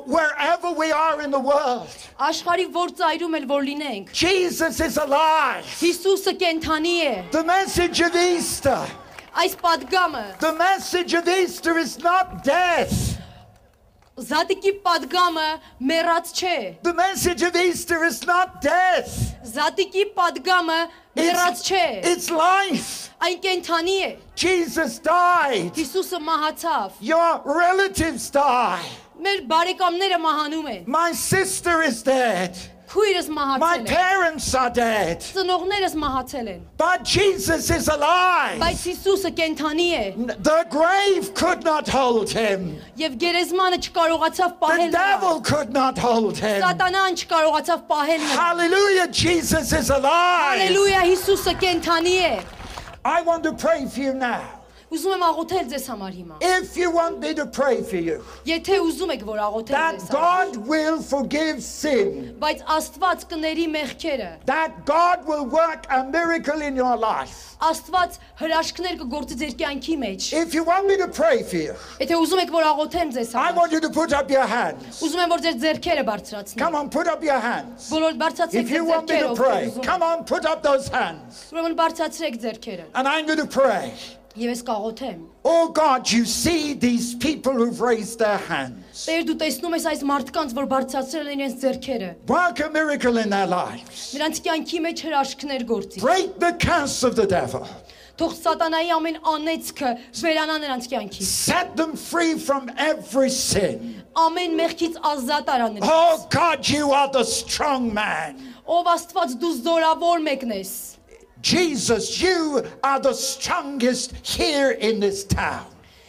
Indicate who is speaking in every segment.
Speaker 1: wherever we are in the world,
Speaker 2: Աշխարհի որ ծայրում էլ որ լինենք,
Speaker 1: Jesus is alive.
Speaker 2: Հիսուսը կենթանի է։
Speaker 1: The message of Easter,
Speaker 2: Այս падգամը,
Speaker 1: the message of Easter is not death.
Speaker 2: Զատիկի падգամը մեռած չէ։
Speaker 1: The message of Easter is not death.
Speaker 2: Զատիկի падգամը մեռած չէ։
Speaker 1: It's life.
Speaker 2: Այն կենթանի է։
Speaker 1: Jesus died.
Speaker 2: Հիսուսը մահացավ։
Speaker 1: Your relatives die.
Speaker 2: Մեր բարեկամները մահանում են։
Speaker 1: My sister is dead.
Speaker 2: Քույրս
Speaker 1: My
Speaker 2: մահացել է։
Speaker 1: parents are dead.
Speaker 2: Ծնողներս մահացել են։
Speaker 1: But Jesus is alive.
Speaker 2: Բայց Հիսուսը կենթանի է։
Speaker 1: The grave could not hold him.
Speaker 2: Եվ գերեզմանը չկարողացավ
Speaker 1: The
Speaker 2: պահել նրան։
Speaker 1: devil could not hold him.
Speaker 2: Սատանան չկարողացավ պահել նրան։
Speaker 1: Hallelujah, Jesus is alive.
Speaker 2: Հալելույա, Հիսուսը կենթանի է։
Speaker 1: I want to pray for you now.
Speaker 2: Ուզում եմ աղոթել ձեզ համար հիմա։
Speaker 1: If you want me to pray for you,
Speaker 2: Եթե ուզում եք որ աղոթել
Speaker 1: that
Speaker 2: ձեզ համար,
Speaker 1: God will forgive sin,
Speaker 2: բայց Աստված կների մեղքերը։
Speaker 1: that God will work a miracle in your life.
Speaker 2: Աստված հրաշքներ կգործի ձեր կյանքի մեջ։
Speaker 1: If you want me to pray for you,
Speaker 2: Եթե ուզում եք որ աղոթեմ ձեզ
Speaker 1: I
Speaker 2: համար,
Speaker 1: want you to put up your hands.
Speaker 2: ուզում եմ որ ձեր ձեռքերը բարձրացնեք։
Speaker 1: Come on, put up your hands.
Speaker 2: Բոլոր բարձրացրեք
Speaker 1: If you
Speaker 2: ձեր
Speaker 1: want me
Speaker 2: ձեռքերը,
Speaker 1: to
Speaker 2: ովքեր
Speaker 1: pray,
Speaker 2: ուզում
Speaker 1: come on, put up those hands.
Speaker 2: ուրեմն բարձրացրեք ձեռքերը։
Speaker 1: And I'm going to pray.
Speaker 2: Եվ ես կաղոթեմ։
Speaker 1: Oh God, you see these people who've raised their hands.
Speaker 2: Տեր դու տեսնում ես այս մարդկանց, որ բարձրացրել են իրենց ձեռքերը։
Speaker 1: Work a miracle in their lives.
Speaker 2: Նրանց կյանքի մեջ հրաշքներ գործի։
Speaker 1: Break the curse of the devil.
Speaker 2: Թող սատանայի ամեն անեծքը վերանա նրանց կյանքից։
Speaker 1: Set them free from every sin.
Speaker 2: Ամեն մեղքից ազատ արա նրանց։
Speaker 1: Oh God, you are the strong man.
Speaker 2: Ով Աստված դու զորավոր մեկն ես։
Speaker 1: Jesus, you are the strongest here in this town.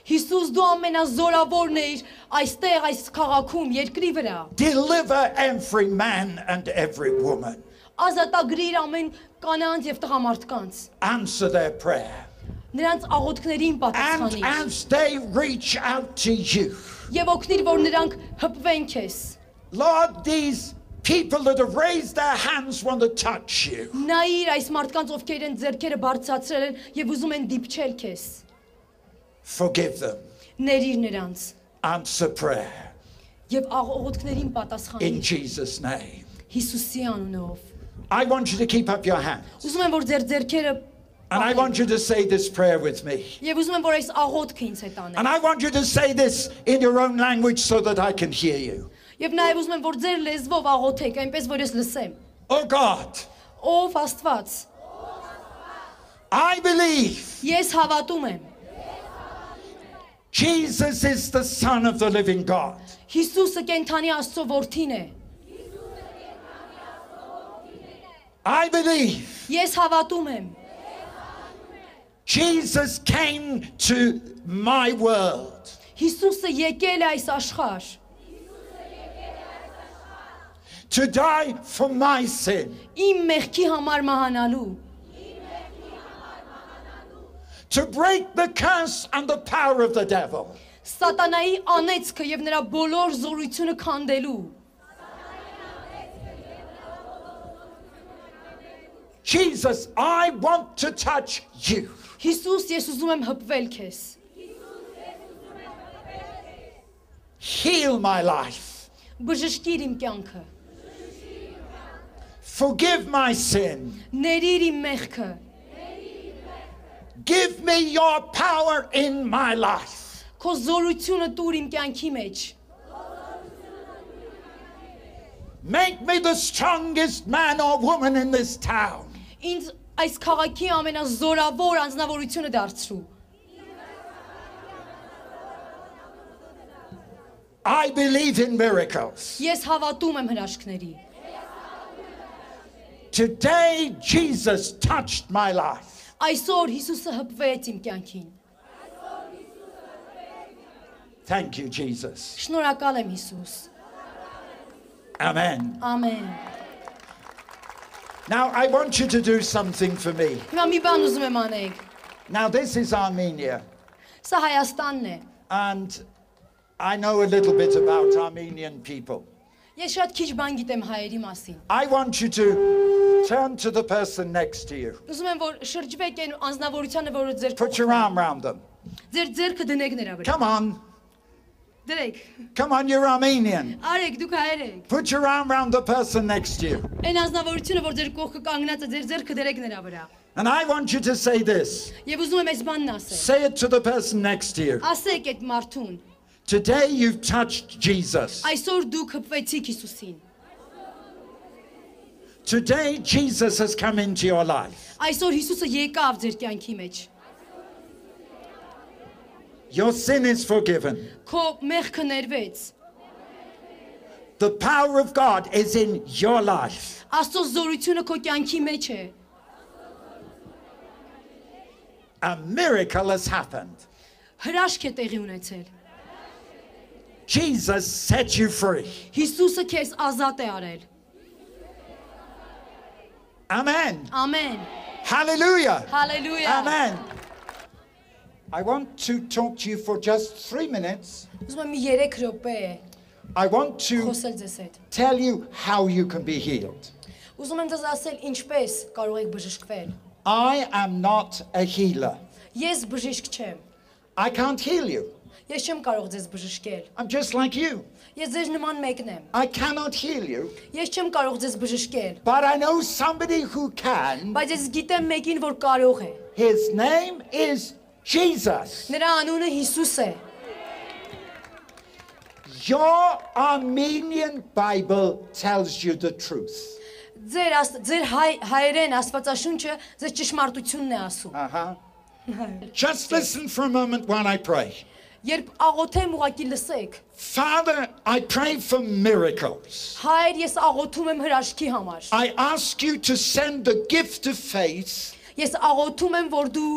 Speaker 2: Հիսուս դու ամենազորավորն ես այստեղ այս քաղաքում երկրի վրա։
Speaker 1: Deliver every man and every woman.
Speaker 2: Ազատագրիր ամեն կանանց եւ տղամարդկանց։
Speaker 1: Answer their prayer.
Speaker 2: Նրանց աղոթքներին
Speaker 1: And
Speaker 2: պատասխանիր։
Speaker 1: as they reach out to you,
Speaker 2: Եվ օգնիր որ նրանք հպվեն քեզ։
Speaker 1: Lord, these people that have raised their hands want to touch you.
Speaker 2: Նայիր այս մարդկանց ովքեր են ձեռքերը բարձրացրել են եւ ուզում են դիպչել քեզ։
Speaker 1: Forgive them.
Speaker 2: Ների նրանց
Speaker 1: Answer prayer
Speaker 2: եւ աղոթքներին
Speaker 1: in
Speaker 2: պատասխանիր
Speaker 1: Jesus' name.
Speaker 2: Հիսուսի անունով։
Speaker 1: I want you to keep up your hands.
Speaker 2: Ուզում եմ որ ձեր ձեռքերը
Speaker 1: And I want you to say this prayer with me.
Speaker 2: եւ ուզում եմ որ այս աղոթքը ինձ հետ
Speaker 1: And
Speaker 2: անեք։
Speaker 1: I want you to say this in your own language so that I can hear you.
Speaker 2: Եվ նաեւ ուզում եմ որ ձեր լեզվով աղոթեք, այնպես որ ես լսեմ։
Speaker 1: Oh God,
Speaker 2: Ով Աստված,
Speaker 1: I believe
Speaker 2: ես հավատում եմ։
Speaker 1: Jesus is the Son of the living God.
Speaker 2: Հիսուսը կենթանի Աստծո որդին է։
Speaker 1: I believe
Speaker 2: Ես հավատում եմ։
Speaker 1: Jesus came to my world
Speaker 2: Հիսուսը եկել է այս աշխարհ
Speaker 1: to die for my sin,
Speaker 2: իմ մեղքի համար մահանալու,
Speaker 1: to break the curse and the power of the devil.
Speaker 2: սատանայի անեծքը եւ նրա բոլոր զորությունը քանդելու։
Speaker 1: Jesus, I want to touch you.
Speaker 2: Հիսուս, ես ուզում եմ հպվել քեզ։
Speaker 1: Heal my life.
Speaker 2: Բժշկիր իմ կյանքը։
Speaker 1: Forgive my sin.
Speaker 2: Ներիր իմ մեղքը։
Speaker 1: Give me your power in my life.
Speaker 2: Քո զորությունը տուր իմ կյանքի մեջ։
Speaker 1: Make me the strongest man or woman in this town.
Speaker 2: Ինձ այս քաղաքի ամենազորավոր անձնավորությունը դարձրու։
Speaker 1: I believe in miracles.
Speaker 2: Ես հավատում եմ հրաշքների։
Speaker 1: Today, Jesus touched my life.
Speaker 2: Այսօր Հիսուսը հպվեց իմ կյանքին։
Speaker 1: Thank you, Jesus.
Speaker 2: Շնորհակալ եմ Հիսուս։
Speaker 1: Amen.
Speaker 2: Ամեն։
Speaker 1: Now, I want you to do something for me.
Speaker 2: Հիմա մի բան ուզում եմ անեք։
Speaker 1: Now, this is Armenia,
Speaker 2: Սա Հայաստանն է։
Speaker 1: and I know a little bit about Armenian people.
Speaker 2: Ես շատ քիչ բան գիտեմ հայերի մասին։
Speaker 1: I want you to turn to the person next to you.
Speaker 2: Ուզում եմ որ շրջվեք այն անձնավորությանը, որը ձեր
Speaker 1: Put your arm around them.
Speaker 2: ձեր ձեռքը դնեք նրա վրա։
Speaker 1: Come on.
Speaker 2: Դրեք։
Speaker 1: Come on, you're Armenian.
Speaker 2: Արեք, դուք հայեր եք։
Speaker 1: Put your arm around the person next to you.
Speaker 2: Այն ազնվորությունը, որ ձեր կողքը կանգնած է, ձեր ձեռքը դրեք նրա վրա։
Speaker 1: And I want you to say this.
Speaker 2: Եվ ուզում եմ այս բանն ասել։
Speaker 1: Say it to the person next to you.
Speaker 2: Ասեք այդ մարդուն։
Speaker 1: Today you've touched Jesus.
Speaker 2: Այսօր դուք հպվեցիք Հիսուսին։
Speaker 1: Today Jesus has come into your life.
Speaker 2: Այսօր Հիսուսը եկավ ձեր կյանքի մեջ։
Speaker 1: Your sin is forgiven.
Speaker 2: Քո մեղքը ներվեց։
Speaker 1: The power of God is in your life.
Speaker 2: Աստծո զորությունը քո կյանքի մեջ է։
Speaker 1: A miracle has happened.
Speaker 2: Հրաշք է տեղի ունեցել։
Speaker 1: Jesus set you free.
Speaker 2: Հիսուսը քեզ ազատ է արել։
Speaker 1: Amen.
Speaker 2: Ամեն։
Speaker 1: Hallelujah.
Speaker 2: Հալելույա։
Speaker 1: Amen. I want to talk to you for just 3 minutes.
Speaker 2: Ուզում եմ 3 րոպե
Speaker 1: I want to
Speaker 2: խոսել ձեզ հետ։
Speaker 1: tell you how you can be healed.
Speaker 2: Ուզում եմ ձեզ ասել ինչպես կարող եք բժշկվել։
Speaker 1: I am not a healer.
Speaker 2: Ես բժիշկ չեմ։
Speaker 1: I can't heal you.
Speaker 2: Ես չեմ կարող ձեզ բժշկել։
Speaker 1: I'm just like you.
Speaker 2: Ես ձեր նման մեկն եմ։
Speaker 1: I cannot heal you.
Speaker 2: Ես չեմ կարող ձեզ բժշկել։
Speaker 1: But I know somebody who can.
Speaker 2: Բայց ես գիտեմ մեկին, որ կարող է։
Speaker 1: His name is Jesus.
Speaker 2: Նրա անունը Հիսուս է։
Speaker 1: Your Armenian Bible tells you the truth.
Speaker 2: Ձեր հայերեն Աստվածաշունչը ձեզ ճշմարտությունն է ասում։
Speaker 1: Just listen for a moment while I pray.
Speaker 2: Երբ աղոթեմ ուղակի լսեք։
Speaker 1: Father, I pray for miracles.
Speaker 2: Հայր, ես աղոթում եմ հրաշքի համար։
Speaker 1: I ask you to send the gift of faith
Speaker 2: Ես աղոթում եմ, որ դու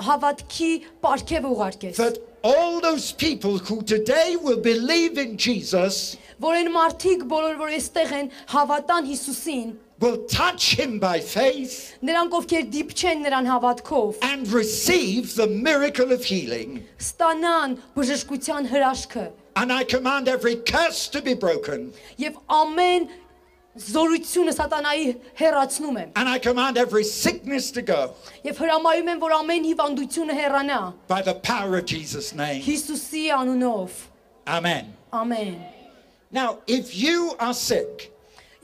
Speaker 2: հավատքի պարգև ուղարկես։
Speaker 1: that all those people who today will believe in Jesus
Speaker 2: Որ այն մարդիկ բոլոր որ այստեղ են հավատան Հիսուսին,
Speaker 1: will touch him by faith
Speaker 2: նրանք ովքեր դիպչեն նրան հավատքով,
Speaker 1: and receive the miracle of healing.
Speaker 2: ստանան բժշկության հրաշքը
Speaker 1: And I command every curse to be broken.
Speaker 2: եւ ամեն զորությունը սատանայի հեռացնում եմ
Speaker 1: And I command every sickness to go
Speaker 2: եւ հրամայում եմ, որ ամեն հիվանդությունը հեռանա
Speaker 1: by the power of Jesus' name.
Speaker 2: Հիսուսի անունով։
Speaker 1: Amen.
Speaker 2: Ամեն։
Speaker 1: Now, if you are sick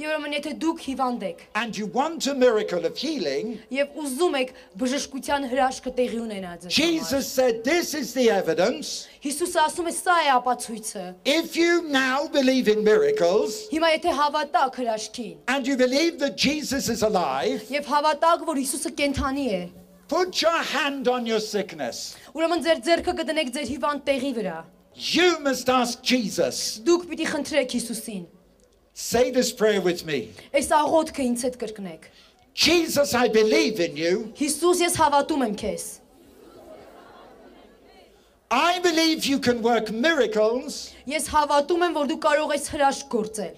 Speaker 2: Եվ ուրեմն եթե դուք հիվանդ եք
Speaker 1: and you want a miracle of healing,
Speaker 2: եւ ուզում եք բժշկության հրաշքը տեղի ունենա ձեզ համար,
Speaker 1: Jesus said, this is the evidence.
Speaker 2: Հիսուսը ասում է սա է ապացույցը։
Speaker 1: If you now believe in miracles
Speaker 2: Հիմա եթե հավատաք հրաշքին
Speaker 1: and you believe that Jesus is alive,
Speaker 2: եւ հավատաք, որ Հիսուսը կենթանի է,
Speaker 1: put your hand on your sickness.
Speaker 2: ուրեմն ձեր ձեռքը կդնեք ձեր հիվանդ տեղի վրա։
Speaker 1: You must ask Jesus.
Speaker 2: Դուք պիտի խնդրեք Հիսուսին։
Speaker 1: Say this prayer with me.
Speaker 2: Այս աղոթքը ինձ հետ կրկնեք։
Speaker 1: Jesus, I believe in you.
Speaker 2: Հիսուս, ես հավատում եմ քեզ։
Speaker 1: I believe you can work miracles.
Speaker 2: Ես հավատում եմ, որ դու կարող ես հրաշք գործել։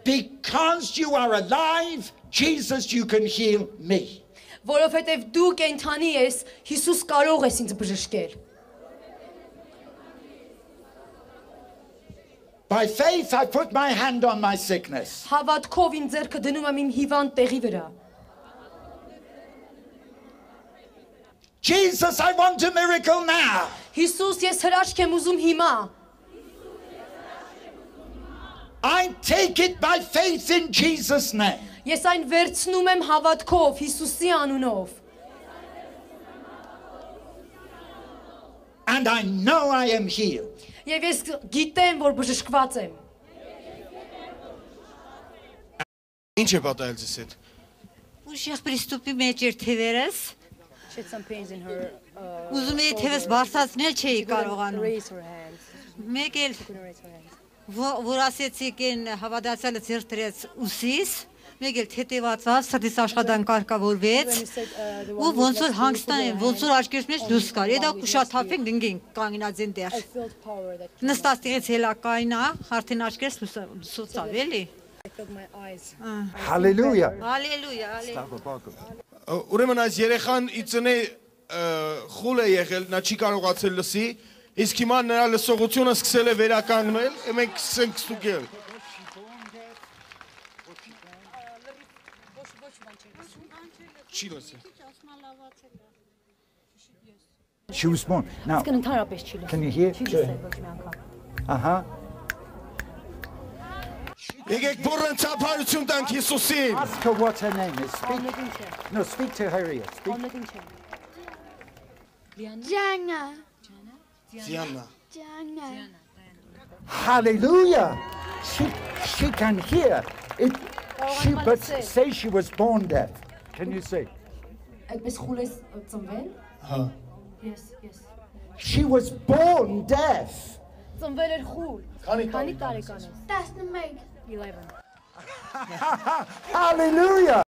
Speaker 1: Because you are alive, Jesus, you can heal me.
Speaker 2: Որովհետև դու կենթանի ես, Հիսուս կարող ես ինձ բժշկել։
Speaker 1: By faith, I put my hand on my sickness.
Speaker 2: Հավատքով իմ ձեռքը դնում եմ իմ հիվանդ տեղի վրա։
Speaker 1: Jesus, I want a miracle now.
Speaker 2: Հիսուս, ես հրաշք եմ ուզում հիմա։
Speaker 1: I take it by faith in Jesus' name.
Speaker 2: Ես այն վերցնում եմ հավատքով Հիսուսի անունով։
Speaker 1: And I know I am healed.
Speaker 2: Եվ ես գիտեմ, որ բժշկված եմ։
Speaker 3: Ինչ է պատահել ձեզ հետ։
Speaker 4: Ուշիղ պրիստուպի մեջ էր թևերս,
Speaker 2: She had some pains in her
Speaker 4: ուզում էի թևս բարձրացնել չէի կարողանում։
Speaker 2: raise her hands.
Speaker 4: Մեկ էլ
Speaker 2: Raise her hands.
Speaker 4: որ ասեցիք են հավատացյալը ձեռք դրեց ուսիս, մեկ էլ թեթևացած սրտիս աշխատանք կարգավորվեց, ու ոնց որ հանգստան, ոնց որ աչքերս մեջ դուրս գար։ Դա կուշաթափենք դնգին կանգնած են դեր։
Speaker 2: I felt power that
Speaker 4: Նստած տեղից հելակայնա, արդեն աչքերս լուսացավ էլի։
Speaker 2: I felt my eyes.
Speaker 1: Hallelujah.
Speaker 4: Հալելույա, հալելույա։
Speaker 3: Ուրեմն այս երեխան իծնե խուլ է եղել, նա չի կարողացել լսի, իսկ հիմա նրա լսողությունը սկսել է վերականգնել, մենք սկսենք ստուգել։ Չի լսել։
Speaker 1: She was born. Now,
Speaker 2: Իսկ ընդհանրապես չի լսել։
Speaker 1: can you hear?
Speaker 2: Չի լսել ոչ մի անգամ։
Speaker 1: Uh-huh.
Speaker 3: Եկեք բուրըն ծափարություն տանք Հիսուսին։
Speaker 1: Ask her what her name is. Speak.
Speaker 2: Աննետին չէ։
Speaker 1: No, speak to her ear. Speak.
Speaker 2: Աննետին չէ։
Speaker 5: Jana.
Speaker 3: Ձիաննա։
Speaker 5: Jana.
Speaker 1: Hallelujah. She can hear. But say she was born deaf. Can you say?
Speaker 2: Այդպես խուլ ես ծնվել։
Speaker 3: Հա։
Speaker 2: Yes.
Speaker 1: She was born deaf.
Speaker 2: Ծնվել էր խուլ։
Speaker 3: Քանի
Speaker 2: տարեկան ես։
Speaker 5: That's the make.
Speaker 2: 11։
Speaker 1: Hallelujah.